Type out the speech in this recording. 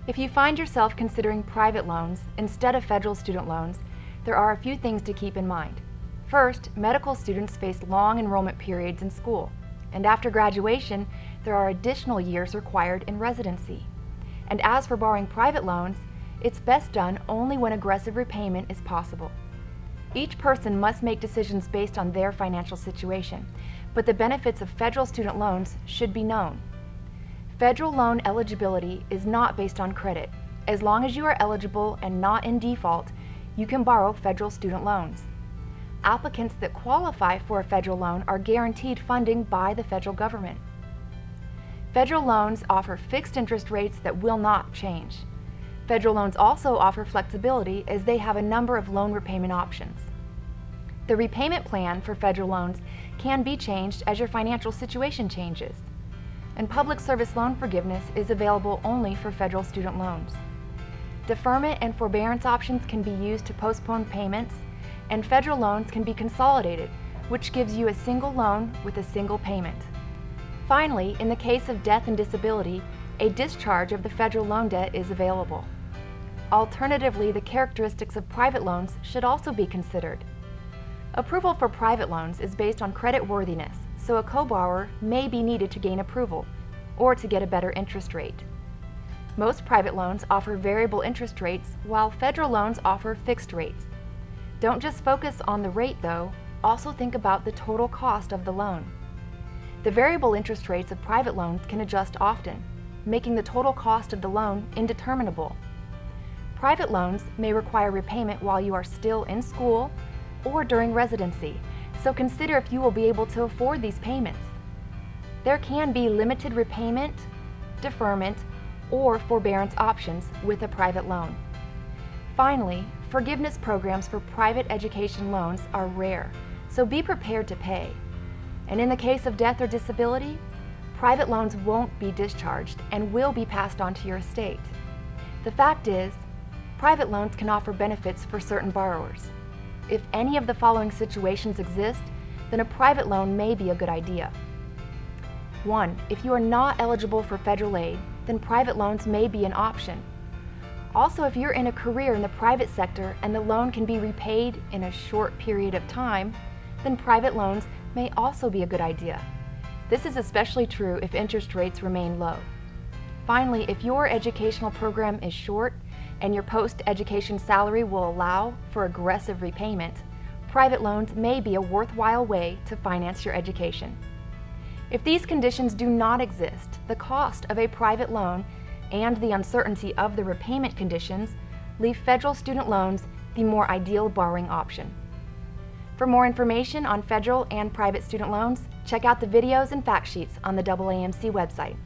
If you find yourself considering private loans instead of federal student loans, there are a few things to keep in mind. First, medical students face long enrollment periods in school, and after graduation, there are additional years required in residency. And as for borrowing private loans, it's best done only when aggressive repayment is possible. Each person must make decisions based on their financial situation, but the benefits of federal student loans should be known. Federal loan eligibility is not based on credit. As long as you are eligible and not in default, you can borrow federal student loans. Applicants that qualify for a federal loan are guaranteed funding by the federal government. Federal loans offer fixed interest rates that will not change. Federal loans also offer flexibility as they have a number of loan repayment options. The repayment plan for federal loans can be changed as your financial situation changes. And public service loan forgiveness is available only for federal student loans. Deferment and forbearance options can be used to postpone payments, and federal loans can be consolidated, which gives you a single loan with a single payment. Finally, in the case of death and disability, a discharge of the federal loan debt is available. Alternatively, the characteristics of private loans should also be considered. Approval for private loans is based on credit worthiness, so a co-borrower may be needed to gain approval or to get a better interest rate. Most private loans offer variable interest rates, while federal loans offer fixed rates. Don't just focus on the rate though, also think about the total cost of the loan. The variable interest rates of private loans can adjust often, making the total cost of the loan indeterminable. Private loans may require repayment while you are still in school or during residency, so consider if you will be able to afford these payments. There can be limited repayment, deferment, or forbearance options with a private loan. Finally, forgiveness programs for private education loans are rare, so be prepared to pay. And in the case of death or disability, private loans won't be discharged and will be passed on to your estate. The fact is, private loans can offer benefits for certain borrowers. If any of the following situations exist, then a private loan may be a good idea. 1. If you are not eligible for federal aid, then private loans may be an option. Also, if you're in a career in the private sector and the loan can be repaid in a short period of time, then private loans may also be a good idea. This is especially true if interest rates remain low. Finally, if your educational program is short and your post-education salary will allow for aggressive repayment, private loans may be a worthwhile way to finance your education. If these conditions do not exist, the cost of a private loan and the uncertainty of the repayment conditions leave federal student loans the more ideal borrowing option. For more information on federal and private student loans, check out the videos and fact sheets on the AAMC website.